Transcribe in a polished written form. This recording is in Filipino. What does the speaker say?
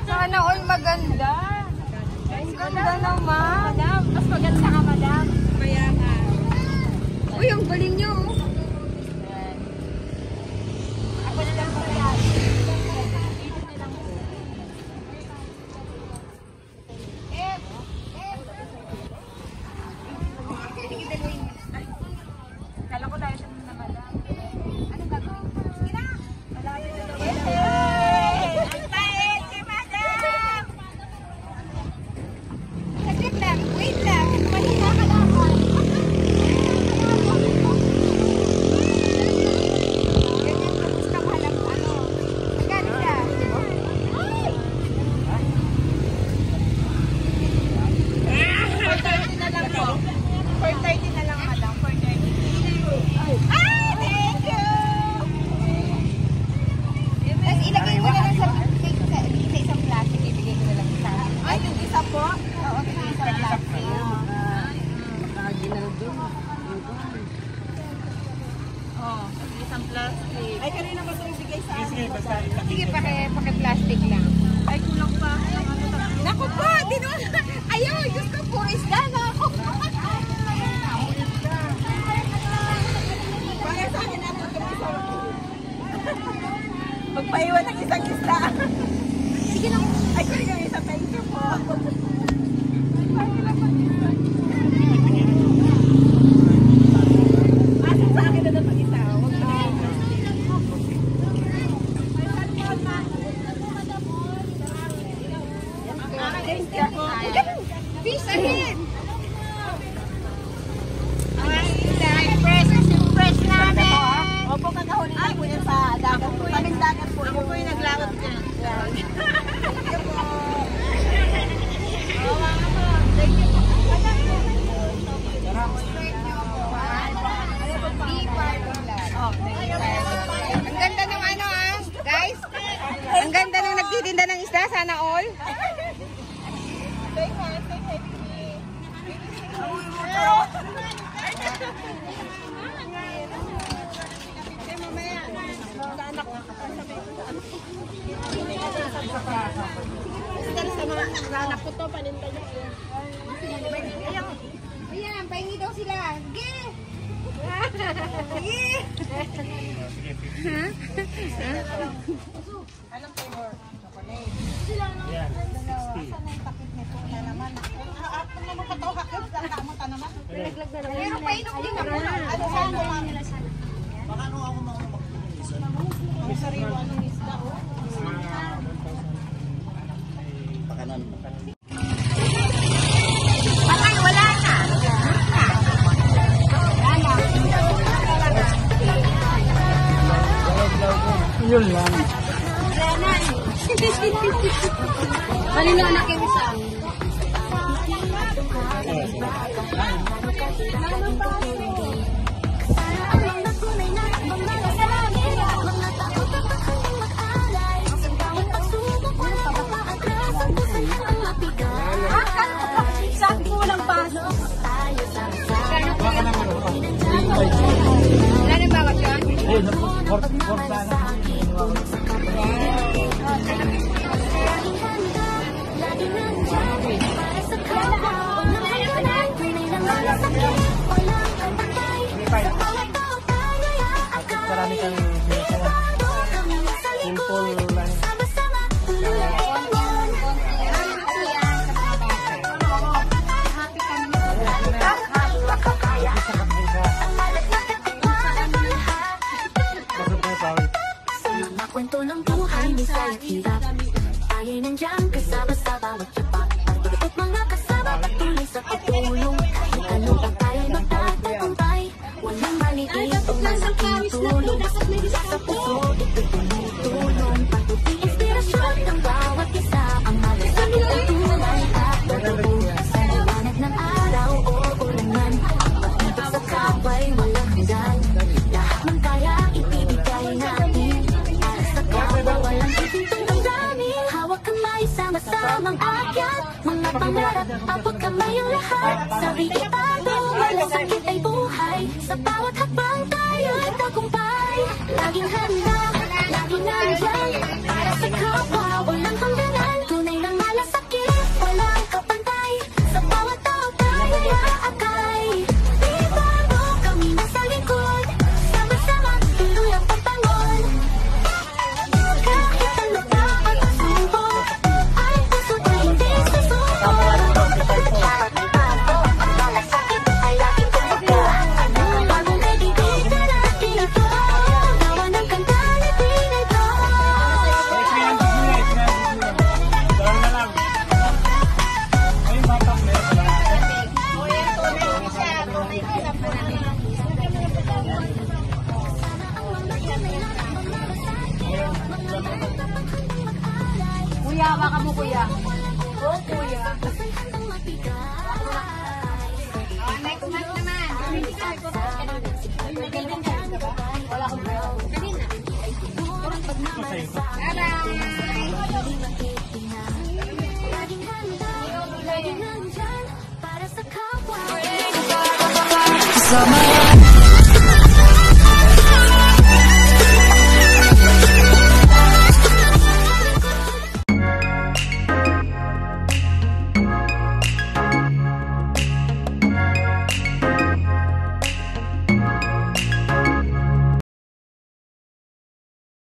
Sana all maganda. Ang ganda naman. Madam, mas maganda ka, madam. Kaya nga. Uy, ang galing nyo. Ako na lang pala yan. Kala ko tayo na madam. Anong gagawin ko? Sige na. Malapit na daw. Ang tayo si madam. Saglit lang. Wait lang. Mahina ka dapat. Ganyan ka. Gusto ka lang ano. Magkano siya? 4:30 na lang po. 4:30 na lang, madam. 4:30. Ay, thank you! Tapos ilagay mo na lang sa isang plastic. Ibigay ko na lang sa akin. Ay, yung isa po? Oo, sa isang plastic. Oh, isang plastic. Ay, kanina ba ito ibigay sa akin? Sige, paki-plastic lang. Ay, kulang pa. Naku po, ayaw, gusto po isda na ako. Para sa akin natin ito isa. Magpaiwan ng isang isda. Sige lang. Ay, kulang yung isa. Thank you po. Pasok sa akin na naman isa. Huwag na. Thank you po. Fish ahead. Fresh namin. Opo, kakahuli na po yan sa dagat po. Tabing dagat po. Ako po yung naglakad dyan. Thank you po. Thank you po. Ang ganda ng ano guys. Ang ganda ng nagtitinda ng isda, sana all. Say hi, baby. Sa anak ko to, paninta niya. Ayan, pahingi daw sila. Sige. Sige. Anong flavor? Chocolate. Yeah. Saan ang takip nito na naman? Kung naman ka to, hakit, kamuta naman. Pero painom din ako. Ano sa ano lang? Baka ano ako makakapagpapisa. Ang sariwa ng isda, oh. Pakanan. Patay, wala na. Yun lang. Malino anak yung isa. Sabi ko walang pasok. Baka naman ako. Wala na bawat yun? Eh, for sana. Marami kang simple lang. Mga kwento ng buhay ni sa hirap tayo'y nandiyan kasama sa bawat yapak. At mga kasama patuloy sa pagtulong. Kahit anong pag tayo'y magtatagumpay. Walang maliit o malaking tulong. Sa puso ito'y tumutulong. Patuloy inspirasyon ng bawat isa. Ang malasakit ay tunay at totoo. Sa liwanag ng araw o ulan. Pag-ibig sa kapwa'y walang hanggan. Lahat ng kaya ibibigay natin. Walang itintong damdamin. Hawak kamay, sama-samang akyat. Mga pangarap, abot kamay ang lahat. Sarili itago, malasakit ay buhay. Sa bawat hakbang tayo'y tagumpay. Laging handa, laging nandyan. Para sa kapwa, walang hangganan. hawakan mo, kuya. Oo, kuya. Next month naman. Wala akong pera. Bye-bye. Laging nandyan para sa kapwa.